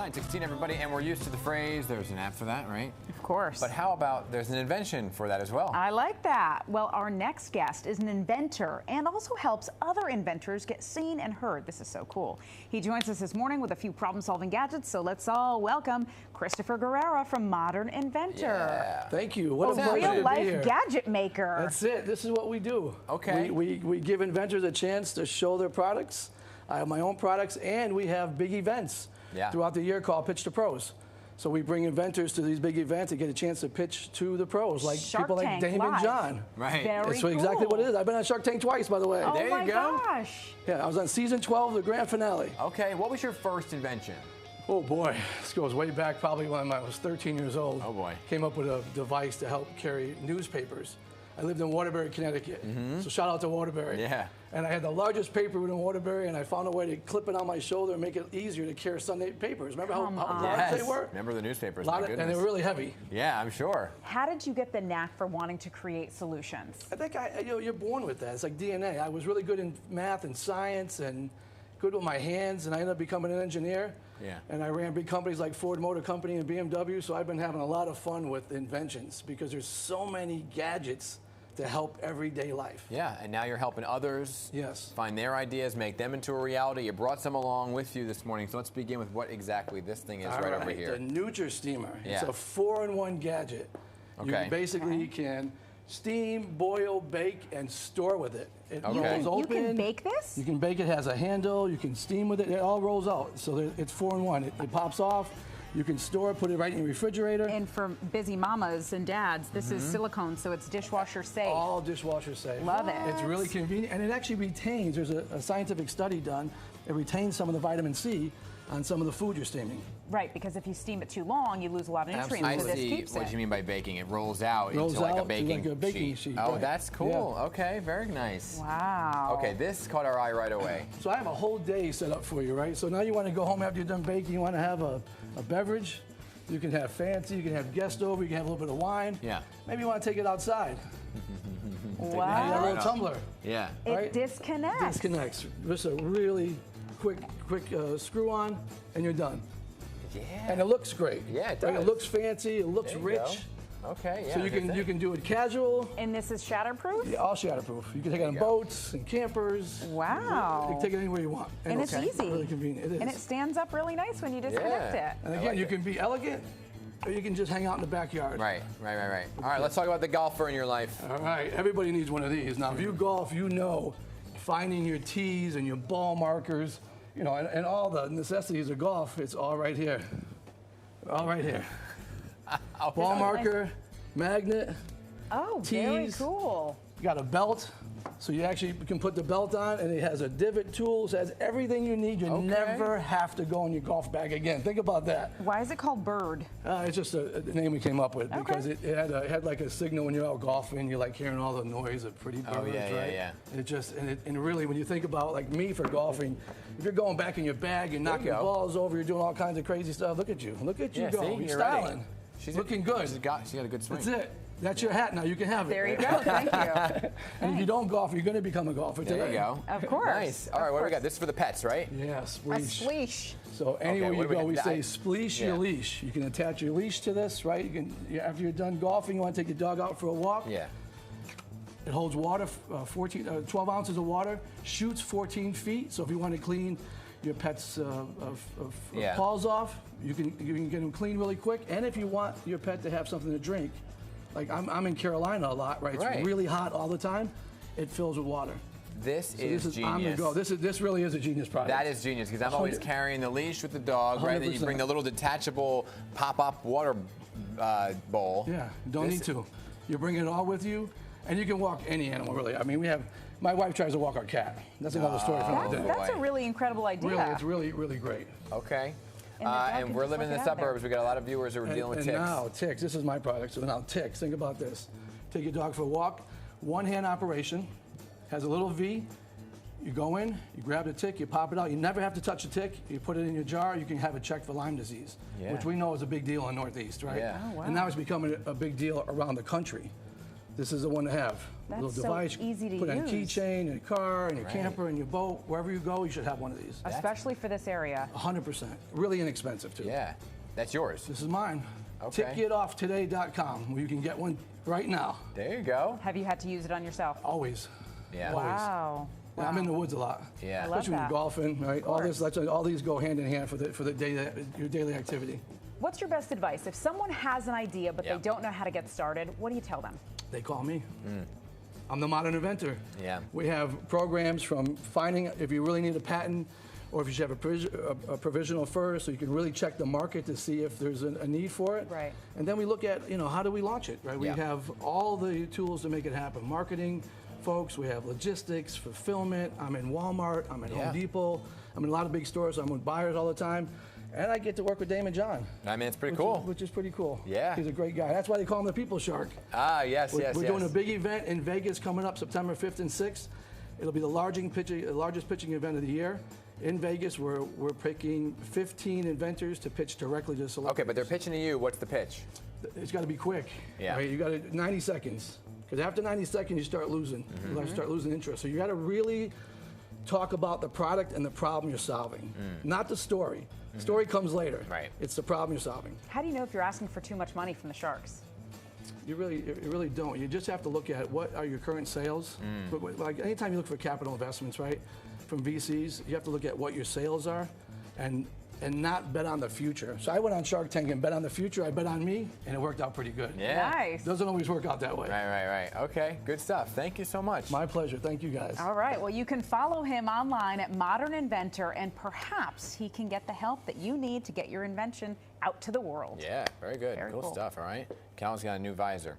9:16, everybody, and we're used to the phrase, there's an app for that, right? Of course. But how about there's an invention for that as well? I like that. Well, our next guest is an inventor and also helps other inventors get seen and heard. This is so cool. He joins us this morning with a few problem-solving gadgets, so let's all welcome Christopher Guerrera from Modern Inventor. Yeah. Thank you. What a pleasure to be here. Real-life gadget maker. That's it. This is what we do. Okay. We give inventors a chance to show their products. I have my own products, and we have big events throughout the year called Pitch to Pros. So we bring inventors to these big events to get a chance to pitch to the pros, like Shark people like Tank Dave and John. Right. That's exactly what it is. I've been on Shark Tank twice, by the way. Oh there you go. my gosh. Yeah, I was on season 12, the grand finale. Okay, what was your first invention? Oh boy, this goes way back probably when I was 13 years old. Oh boy. Came up with a device to help carry newspapers. I lived in Waterbury, Connecticut, so shout out to Waterbury. Yeah. And I had the largest paper in Waterbury, and I found a way to clip it on my shoulder and make it easier to carry Sunday papers. Remember how large they were? Remember the newspapers, And they were really heavy. Yeah, I'm sure. How did you get the knack for wanting to create solutions? I think you're born with that. It's like DNA. I was really good in math and science and good with my hands, and I ended up becoming an engineer. Yeah. And I ran big companies like Ford Motor Company and BMW, so I've been having a lot of fun with inventions because there's so many gadgets to help everyday life. Yeah, and now you're helping others find their ideas, make them into a reality. You brought some along with you this morning, so let's begin with what exactly this thing is right over here. The Nutri Steamer. Yeah. It's a 4-in-1 gadget. Okay. You basically can steam, boil, bake, and store with it. It rolls open. You can bake this? You can bake it. It has a handle. You can steam with it. It all rolls out. So it's 4-in-1. It pops off. You can store it, put it right in your refrigerator. And for busy mamas and dads, this is silicone, so it's dishwasher safe. All dishwasher safe. Love it. It's really convenient, and it actually retains, there's a scientific study done, it retains some of the vitamin C on some of the food you're steaming. Right, because if you steam it too long, you lose a lot of nutrients. I so this see keeps what it. you mean by baking. It rolls out into like a baking sheet. Oh, right. that's cool. Yeah. Okay, very nice. Wow. Okay, this caught our eye right away. So I have a whole day set up for you, right? So now you want to go home after you're done baking, you want to have a beverage. You can have fancy, you can have guests over, you can have a little bit of wine. Yeah. Maybe you want to take it outside. Wow. A little tumbler. Yeah. It disconnects. Disconnects. Just a really quick screw on, and you're done. Yeah. And it looks great. Yeah, it Right? does. It looks fancy, it looks rich. Okay, yeah. So you can do it casual. And this is shatterproof? Yeah, all shatterproof. You can take it on boats and campers. Wow. You can take it anywhere you want. And it's easy. Really convenient. It is. And it stands up really nice when you disconnect it. And again, you can be elegant, or you can just hang out in the backyard. Right. All right, let's talk about the golfer in your life. All right, everybody needs one of these. Now, if you golf, you know finding your tees and your ball markers, you know, and all the necessities of golf, it's all right here. All right here. Ball marker, magnet, Oh, tees. very cool. You got a belt, so you actually can put the belt on, and it has a divot tool, so it has everything you need. You never have to go in your golf bag again. Think about that. Why is it called Bird? It's just a name we came up with because it had like a signal when you're out golfing. You're like hearing all the noise of pretty birds, right? Yeah. It just and really when you think about like me for golfing, if you're going back in your bag, you're knocking balls over, you're doing all kinds of crazy stuff. Look at you go. See, you're styling. She's looking good. She got a good swing. That's it. That's your hat now. You can have it. There you go. Thank you. And if you don't golf, you're going to become a golfer today. There you go. Of course. Nice. All right, what do we got? This is for the pets, right? Yeah, A spleesh. spleesh. So anywhere you go, we say spleesh spleesh your leash. You can attach your leash to this, right? You can, after you're done golfing, you want to take your dog out for a walk. Yeah. It holds water, 12 ounces of water, shoots 14 feet. So if you want to clean your pet's paws off, you can get them clean really quick. And if you want your pet to have something to drink, like I'm in Carolina a lot, right? It's really hot all the time. It fills with water. This is genius. I'm gonna go. This really is a genius product. That is genius because I'm always carrying the leash with the dog, right? Then you bring the little detachable pop-up water bowl. Yeah, don't need to. You bring it all with you, and you can walk any animal, really. I mean, my wife tries to walk our cat. That's another story for another day. That's a really incredible idea. Really, it's really, really great. Okay. And we're living in the suburbs. We got a lot of viewers who are dealing with ticks. And now, ticks. This is my product. So now, ticks. Think about this. Take your dog for a walk. One-hand operation. Has a little V. You go in, you grab the tick, you pop it out. You never have to touch the tick. You put it in your jar. You can have it checked for Lyme disease, which we know is a big deal in the Northeast, right? Yeah. Oh, wow. And now it's becoming a big deal around the country. This is the one to have. That's little so device. easy to put on a use. keychain, in your car, in your camper, in your boat, wherever you go, you should have one of these. Especially for this area. 100%. Really inexpensive too. Yeah, that's yours. This is mine. Okay. Tickettofftoday.com, where you can get one right now. There you go. Have you had to use it on yourself? Always. Yeah. Wow. Yeah, I'm in the woods a lot. Yeah. I love Especially when that. you're golfing, right? All these go hand in hand for your daily activity. What's your best advice? If someone has an idea but they don't know how to get started, what do you tell them? They call me. I'm the Modern Inventor. Yeah. We have programs from finding if you really need a patent, or if you should have a provisional first, so you can really check the market to see if there's a need for it. Right. And then we look at, how do we launch it, right? We Yeah. have all the tools to make it happen. Marketing folks, we have logistics, fulfillment. I'm in Walmart, I'm in Home Depot, I'm in a lot of big stores, so I'm with buyers all the time. And I get to work with Damon John. I mean, it's pretty cool. Which is pretty cool. Yeah. He's a great guy. That's why they call him the People Shark. Ah, yes, We're yes. doing a big event in Vegas coming up September 5th and 6th. It'll be the largest pitching event of the year. In Vegas, we're picking 15 inventors to pitch directly to celebrities. Okay, but they're pitching to you. What's the pitch? It's got to be quick. Yeah. Right? You got 90 seconds. Because after 90 seconds, you start losing. You start losing interest. So you got to really talk about the product and the problem you're solving, not the story. The story comes later. Right. It's the problem you're solving. How do you know if you're asking for too much money from the sharks? You really don't. You just have to look at what are your current sales. But like anytime you look for capital investments, right, from VCs, you have to look at what your sales are, and not bet on the future. So I went on Shark Tank and bet on the future. I bet on me, and it worked out pretty good. Yeah. Nice. Doesn't always work out that way. Right. Okay, good stuff. Thank you so much. My pleasure. Thank you, guys. All right. Well, you can follow him online at Modern Inventor, and perhaps he can get the help that you need to get your invention out to the world. Yeah, very good. Very cool cool. stuff, all right? Cal's got a new visor.